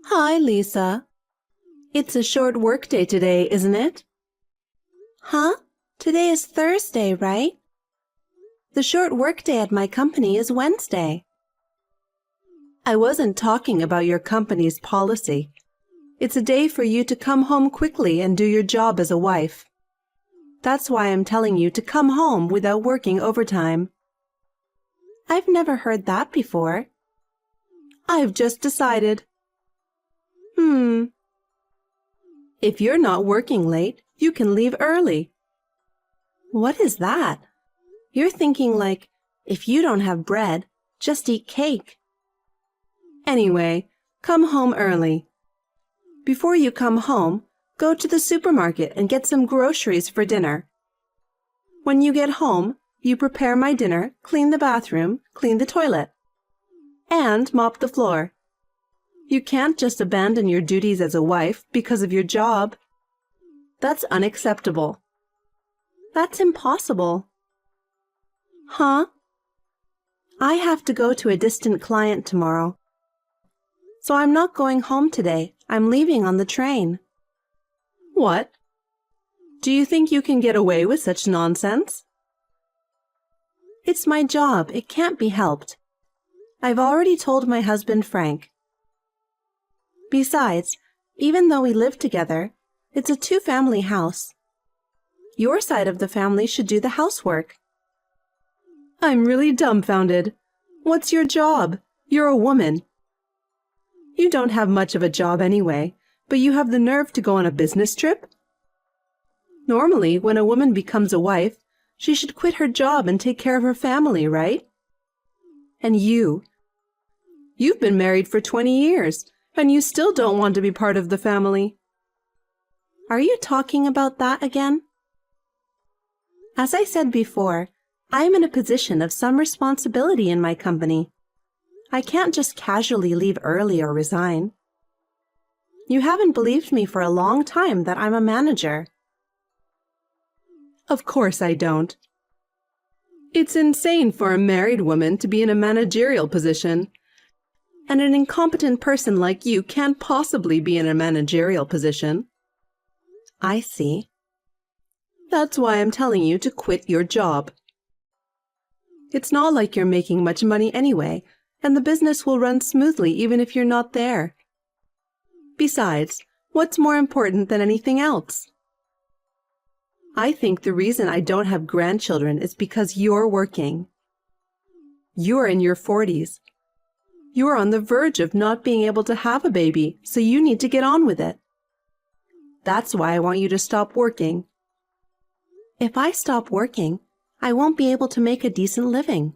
Hi, Lisa. It's a short workday today, isn't it? Huh? Today is Thursday, right? The short workday at my company is Wednesday. I wasn't talking about your company's policy. It's a day for you to come home quickly and do your job as a wife. That's why I'm telling you to come home without working overtime. I've never heard that before. I've just decided. If you're not working late, you can leave early. What is that? You're thinking like, if you don't have bread, just eat cake. Anyway, come home early. Before you come home, go to the supermarket and get some groceries for dinner. When you get home, you prepare my dinner, clean the bathroom, clean the toilet, and mop the floor. You can't just abandon your duties as a wife because of your job. That's unacceptable. That's impossible. Huh? I have to go to a distant client tomorrow. So I'm not going home today. I'm leaving on the train. What? Do you think you can get away with such nonsense? It's my job. It can't be helped. I've already told my husband Frank. Besides, even though we live together, it's a two-family house. Your side of the family should do the housework. I'm really dumbfounded. What's your job? You're a woman. You don't have much of a job anyway, but you have the nerve to go on a business trip? Normally, when a woman becomes a wife, she should quit her job and take care of her family, right? And you've been married for 20 years, and you still don't want to be part of the family. Are you talking about that again? As I said before, I am in a position of some responsibility in my company. I can't just casually leave early or resign. You haven't believed me for a long time that I'm a manager. Of course I don't. It's insane for a married woman to be in a managerial position. And an incompetent person like you can't possibly be in a managerial position. I see. That's why I'm telling you to quit your job. It's not like you're making much money anyway, and the business will run smoothly even if you're not there. Besides, what's more important than anything else? I think the reason I don't have grandchildren is because you're working. You're in your 40s. You're on the verge of not being able to have a baby, so you need to get on with it. That's why I want you to stop working. If I stop working, I won't be able to make a decent living.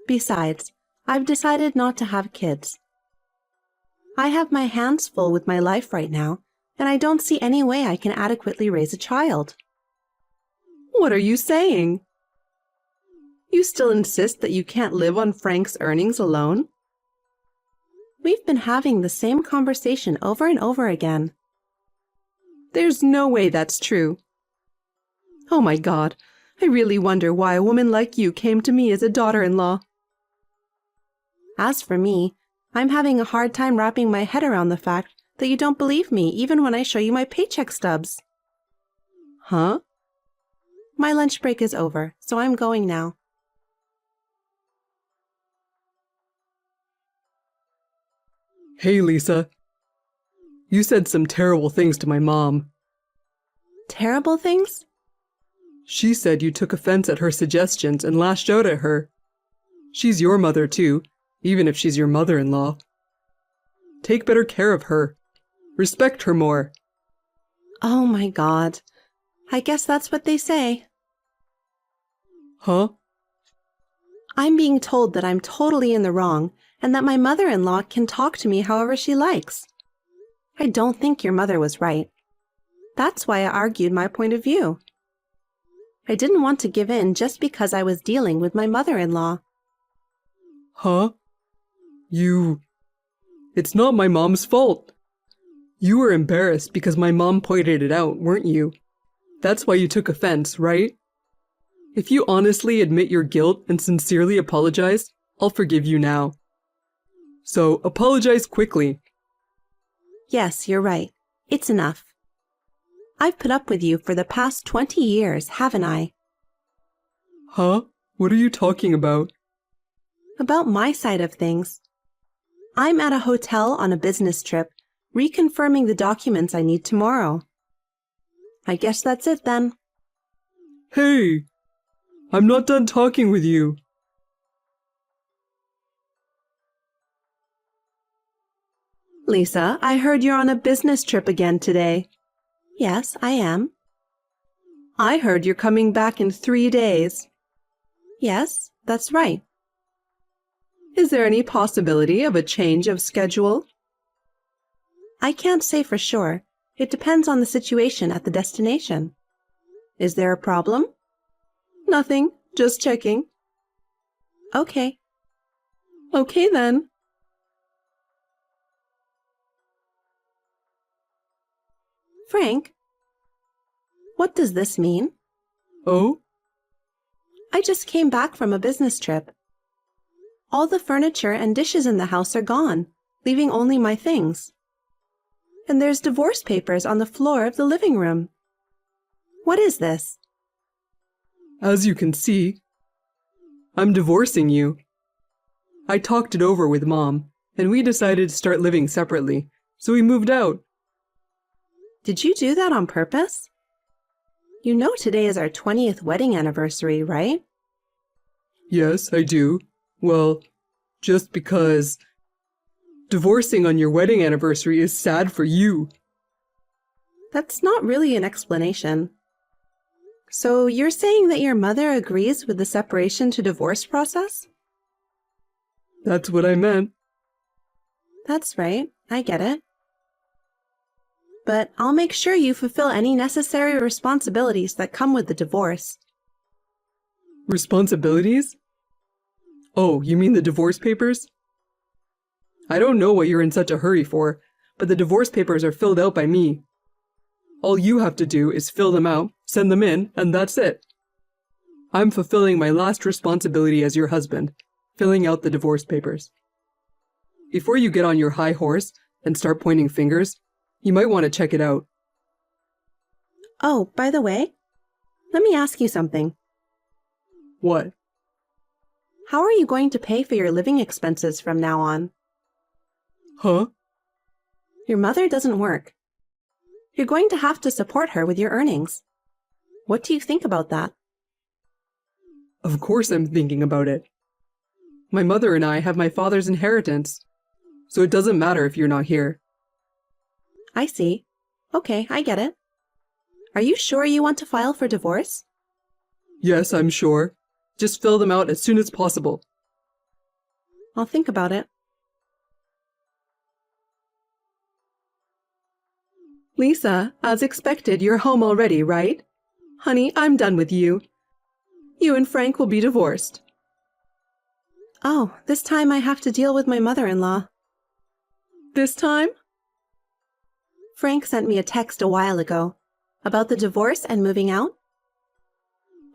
Besides, I've decided not to have kids. I have my hands full with my life right now, and I don't see any way I can adequately raise a child. What are you saying? You still insist that you can't live on Frank's earnings alone? We've been having the same conversation over and over again. There's no way that's true. Oh my God, I really wonder why a woman like you came to me as a daughter-in-law. As for me, I'm having a hard time wrapping my head around the fact that you don't believe me even when I show you my paycheck stubs. Huh? My lunch break is over, so I'm going now. Hey, Lisa. You said some terrible things to my mom. Terrible things? She said you took offense at her suggestions and lashed out at her. She's your mother too, even if she's your mother-in-law. Take better care of her. Respect her more. Oh my God. I guess that's what they say. Huh? I'm being told that I'm totally in the wrong and that my mother-in-law can talk to me however she likes. I don't think your mother was right. That's why I argued my point of view. I didn't want to give in just because I was dealing with my mother-in-law. Huh? It's not my mom's fault. You were embarrassed because my mom pointed it out, weren't you? That's why you took offense, right? If you honestly admit your guilt and sincerely apologize, I'll forgive you now. So apologize quickly. Yes, you're right. It's enough. I've put up with you for the past 20 years, haven't I? Huh? What are you talking about? About my side of things. I'm at a hotel on a business trip, reconfirming the documents I need tomorrow. I guess that's it then. Hey! I'm not done talking with you. Lisa, I heard you're on a business trip again today. Yes, I am. I heard you're coming back in 3 days. Yes, that's right. Is there any possibility of a change of schedule? I can't say for sure. It depends on the situation at the destination. Is there a problem? Nothing, just checking. Okay. Okay then. Frank, what does this mean? Oh? I just came back from a business trip. All the furniture and dishes in the house are gone, leaving only my things. And there's divorce papers on the floor of the living room. What is this? As you can see, I'm divorcing you. I talked it over with Mom, and we decided to start living separately, so we moved out. Did you do that on purpose? You know today is our 20th wedding anniversary, right? Yes, I do. Well, just because divorcing on your wedding anniversary is sad for you. That's not really an explanation. So you're saying that your mother agrees with the separation to divorce process? That's what I meant. That's right, I get it. But I'll make sure you fulfill any necessary responsibilities that come with the divorce. Responsibilities? Oh, you mean the divorce papers? I don't know what you're in such a hurry for, but the divorce papers are filled out by me. All you have to do is fill them out, send them in, and that's it. I'm fulfilling my last responsibility as your husband, filling out the divorce papers. Before you get on your high horse and start pointing fingers, you might want to check it out. Oh, by the way, let me ask you something. What? How are you going to pay for your living expenses from now on? Huh? Your mother doesn't work. You're going to have to support her with your earnings. What do you think about that? Of course I'm thinking about it. My mother and I have my father's inheritance, so it doesn't matter if you're not here. I see. Okay, I get it. Are you sure you want to file for divorce? Yes, I'm sure. Just fill them out as soon as possible. I'll think about it. Lisa, as expected, you're home already, right? Honey, I'm done with you. You and Frank will be divorced. Oh, this time I have to deal with my mother-in-law. This time? Frank sent me a text a while ago about the divorce and moving out.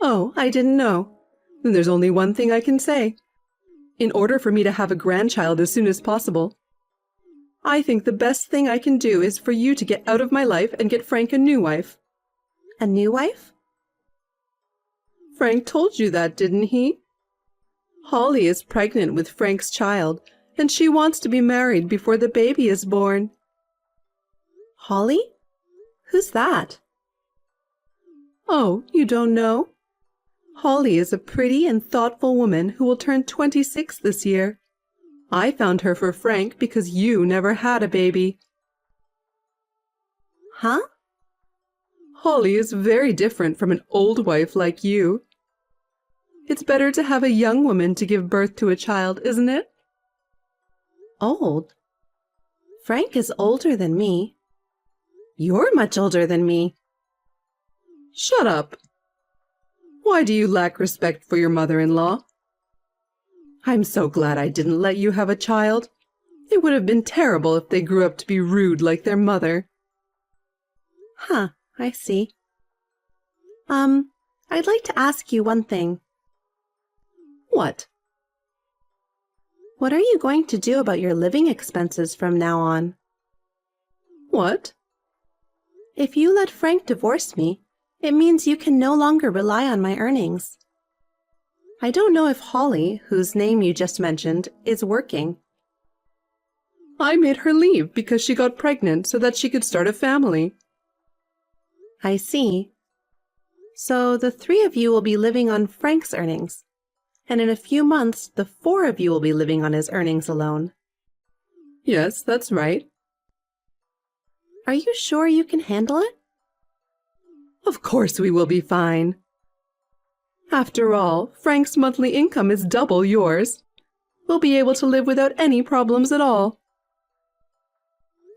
Oh, I didn't know. Then there's only one thing I can say. In order for me to have a grandchild as soon as possible, I think the best thing I can do is for you to get out of my life and get Frank a new wife. A new wife? Frank told you that, didn't he? Holly is pregnant with Frank's child, and she wants to be married before the baby is born. Holly? Who's that? Oh, you don't know? Holly is a pretty and thoughtful woman who will turn 26 this year. I found her for Frank because you never had a baby. Huh? Holly is very different from an old wife like you. It's better to have a young woman to give birth to a child, isn't it? Old? Frank is older than me. You're much older than me. Shut up. Why do you lack respect for your mother-in-law? I'm so glad I didn't let you have a child. It would have been terrible if they grew up to be rude like their mother. Huh, I see. I'd like to ask you one thing. What? What are you going to do about your living expenses from now on? What? If you let Frank divorce me, it means you can no longer rely on my earnings. I don't know if Holly, whose name you just mentioned, is working. I made her leave because she got pregnant so that she could start a family. I see. So the three of you will be living on Frank's earnings, and in a few months the four of you will be living on his earnings alone. Yes, that's right. Are you sure you can handle it? Of course we will be fine. After all, Frank's monthly income is double yours. We'll be able to live without any problems at all.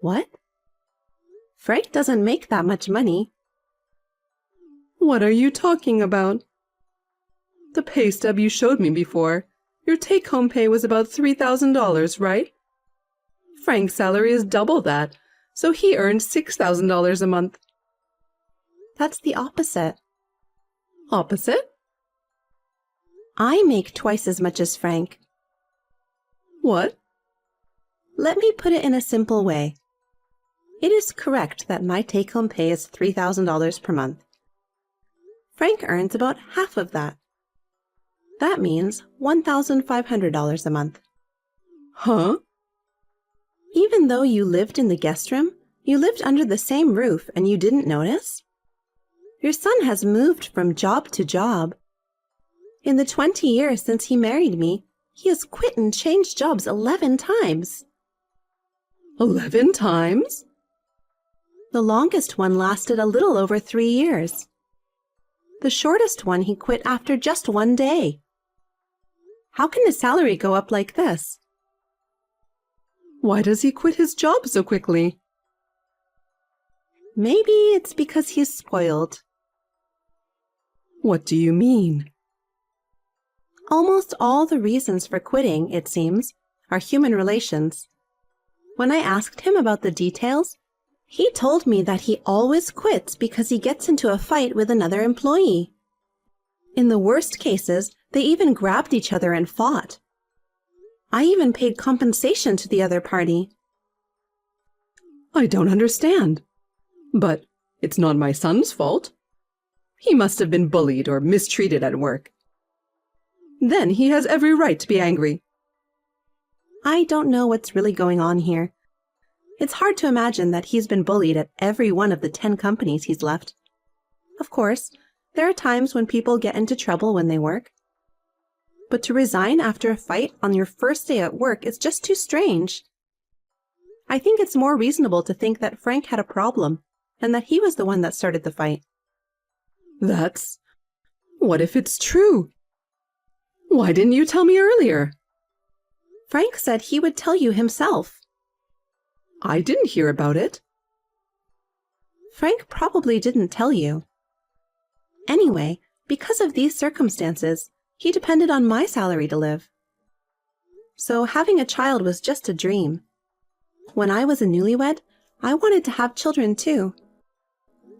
What? Frank doesn't make that much money. What are you talking about? The pay stub you showed me before, your take-home pay was about $3,000, right? Frank's salary is double that, so he earns $6,000 a month. That's the opposite. Opposite? I make twice as much as Frank. What? Let me put it in a simple way. It is correct that my take-home pay is $3,000 per month. Frank earns about half of that. That means $1,500 a month. Huh? Even though you lived in the guest room, you lived under the same roof and you didn't notice? Your son has moved from job to job. In the 20 years since he married me, he has quit and changed jobs 11 times. 11 times? The longest one lasted a little over 3 years. The shortest one he quit after just 1 day. How can his salary go up like this? Why does he quit his job so quickly? Maybe it's because he's spoiled. What do you mean? Almost all the reasons for quitting, it seems, are human relations. When I asked him about the details, he told me that he always quits because he gets into a fight with another employee. In the worst cases, they even grabbed each other and fought. I even paid compensation to the other party. I don't understand. But it's not my son's fault. He must have been bullied or mistreated at work. Then he has every right to be angry. I don't know what's really going on here. It's hard to imagine that he's been bullied at every one of the 10 companies he's left. Of course, there are times when people get into trouble when they work. But to resign after a fight on your first day at work is just too strange. I think it's more reasonable to think that Frank had a problem and that he was the one that started the fight. What if it's true? Why didn't you tell me earlier? Frank said he would tell you himself. I didn't hear about it. Frank probably didn't tell you. Anyway, because of these circumstances, he depended on my salary to live. So having a child was just a dream. When I was a newlywed, I wanted to have children too.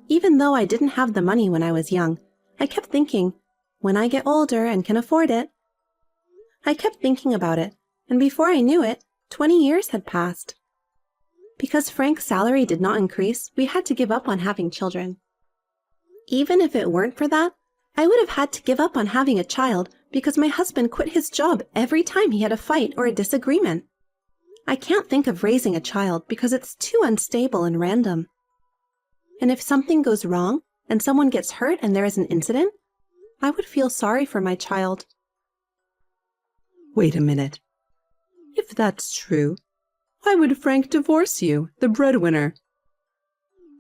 Even though I didn't have the money when I was young, I kept thinking, when I get older and can afford it. I kept thinking about it, and before I knew it, 20 years had passed. Because Frank's salary did not increase, we had to give up on having children. Even if it weren't for that, I would have had to give up on having a child because my husband quit his job every time he had a fight or a disagreement. I can't think of raising a child because it's too unstable and random. And if something goes wrong and someone gets hurt and there is an incident, I would feel sorry for my child. Wait a minute. If that's true, why would Frank divorce you, the breadwinner?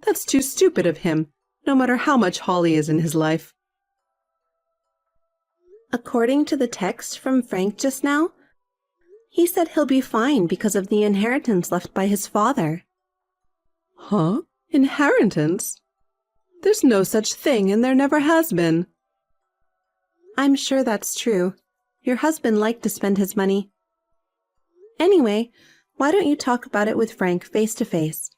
That's too stupid of him, no matter how much Holly is in his life. According to the text from Frank just now, he said he'll be fine because of the inheritance left by his father. Huh? Inheritance? There's no such thing and there never has been. I'm sure that's true. Your husband liked to spend his money. Anyway, why don't you talk about it with Frank face to face?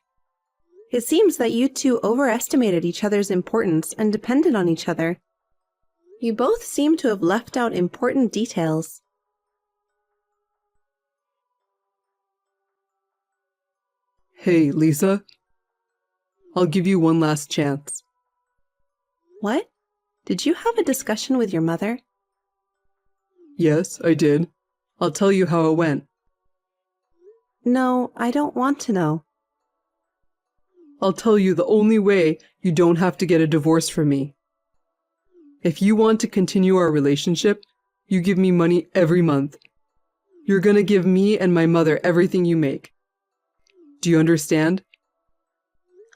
It seems that you two overestimated each other's importance and depended on each other. You both seem to have left out important details. Hey, Lisa. I'll give you one last chance. What? Did you have a discussion with your mother? Yes, I did. I'll tell you how it went. No, I don't want to know. I'll tell you the only way you don't have to get a divorce from me. If you want to continue our relationship, you give me money every month. You're gonna give me and my mother everything you make. Do you understand?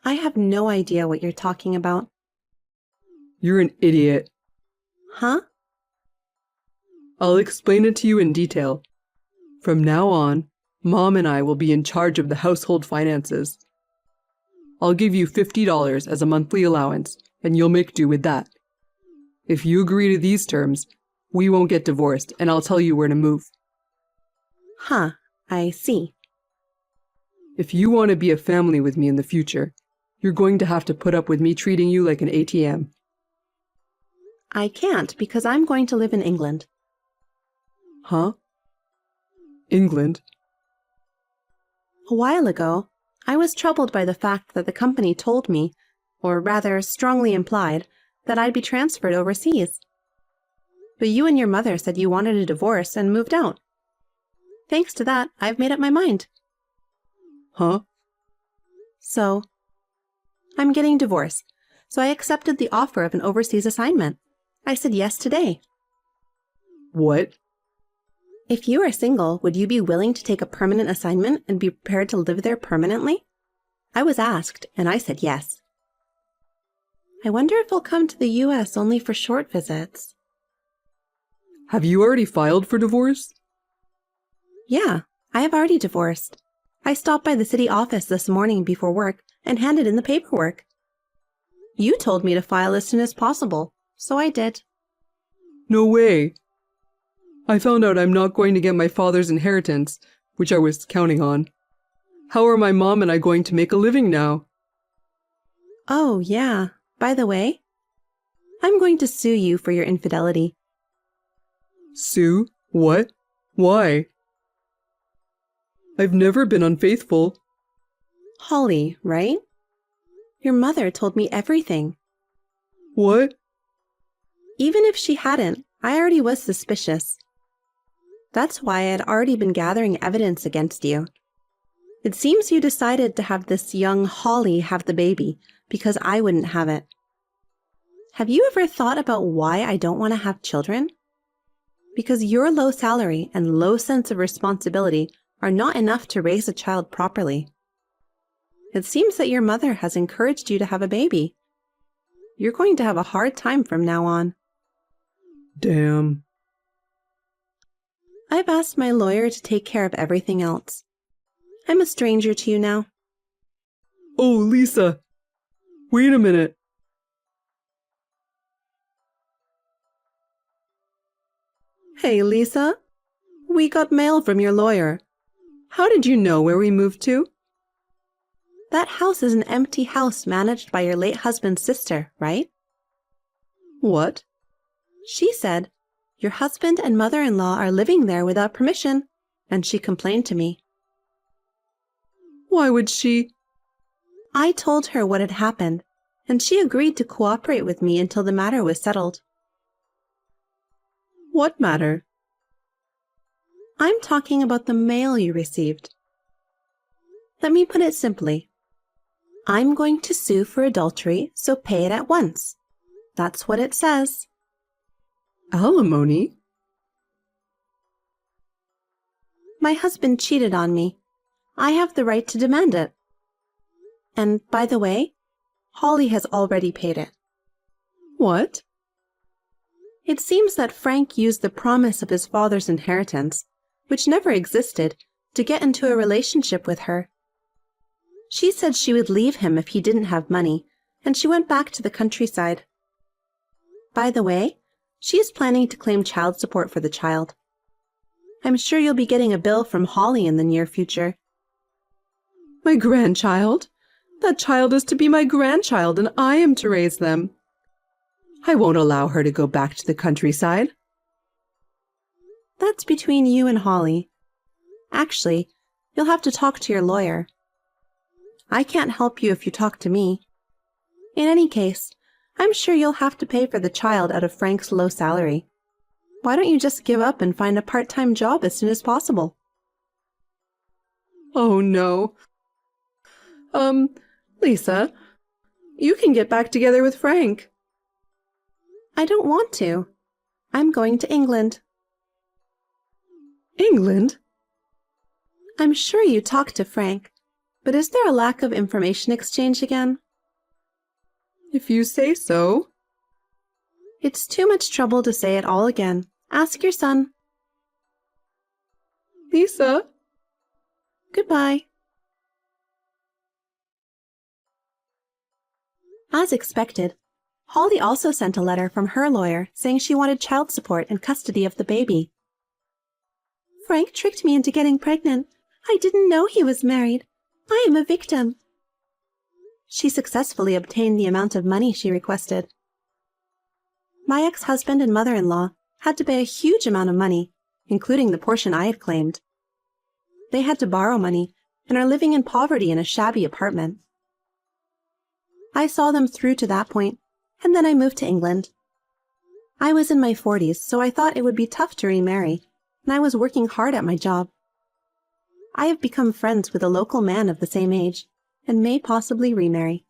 I have no idea what you're talking about. You're an idiot. Huh? I'll explain it to you in detail. From now on, Mom and I will be in charge of the household finances. I'll give you $50 as a monthly allowance, and you'll make do with that. If you agree to these terms, we won't get divorced, and I'll tell you where to move. Huh, I see. If you want to be a family with me in the future, you're going to have to put up with me treating you like an ATM. I can't because I'm going to live in England. Huh? England? A while ago, I was troubled by the fact that the company told me, or rather strongly implied, that I'd be transferred overseas. But you and your mother said you wanted a divorce and moved out. Thanks to that, I've made up my mind. Huh? So, I'm getting divorced, so I accepted the offer of an overseas assignment. I said yes today. What? If you are single, would you be willing to take a permanent assignment and be prepared to live there permanently? I was asked, and I said yes. I wonder if I'll come to the US only for short visits. Have you already filed for divorce? Yeah, I have already divorced. I stopped by the city office this morning before work and handed in the paperwork. You told me to file as soon as possible, so I did. No way. I found out I'm not going to get my father's inheritance, which I was counting on. How are my mom and I going to make a living now? Oh, yeah. By the way, I'm going to sue you for your infidelity. Sue? What? Why? I've never been unfaithful. Holly, right? Your mother told me everything. What? Even if she hadn't, I already was suspicious. That's why I had already been gathering evidence against you. It seems you decided to have this young Holly have the baby because I wouldn't have it. Have you ever thought about why I don't want to have children? Because your low salary and low sense of responsibility are not enough to raise a child properly. It seems that your mother has encouraged you to have a baby. You're going to have a hard time from now on. Damn. I've asked my lawyer to take care of everything else. I'm a stranger to you now. Oh, Lisa. Wait a minute. Hey, Lisa. We got mail from your lawyer. How did you know where we moved to? That house is an empty house managed by your late husband's sister, right? What? She said, your husband and mother-in-law are living there without permission, and she complained to me. Why would she? I told her what had happened, and she agreed to cooperate with me until the matter was settled. What matter? I'm talking about the mail you received. Let me put it simply. I'm going to sue for adultery, so pay it at once. That's what it says. Alimony? My husband cheated on me. I have the right to demand it. And by the way, Holly has already paid it. What? It seems that Frank used the promise of his father's inheritance, which never existed, to get into a relationship with her. She said she would leave him if he didn't have money, and she went back to the countryside. By the way, she is planning to claim child support for the child. I'm sure you'll be getting a bill from Holly in the near future. My grandchild? That child is to be my grandchild, and I am to raise them. I won't allow her to go back to the countryside. That's between you and Holly. Actually, you'll have to talk to your lawyer. I can't help you if you talk to me. In any case, I'm sure you'll have to pay for the child out of Frank's low salary. Why don't you just give up and find a part-time job as soon as possible? Oh no. Lisa, you can get back together with Frank. I don't want to. I'm going to England. England? I'm sure you talked to Frank, but is there a lack of information exchange again? If you say so. It's too much trouble to say it all again. Ask your son. Lisa? Goodbye. As expected, Holly also sent a letter from her lawyer saying she wanted child support and custody of the baby. Frank tricked me into getting pregnant. I didn't know he was married. I am a victim. She successfully obtained the amount of money she requested. My ex-husband and mother-in-law had to pay a huge amount of money, including the portion I had claimed. They had to borrow money and are living in poverty in a shabby apartment. I saw them through to that point, and then I moved to England. I was in my 40s, so I thought it would be tough to remarry, and I was working hard at my job. I have become friends with a local man of the same age, and may possibly remarry.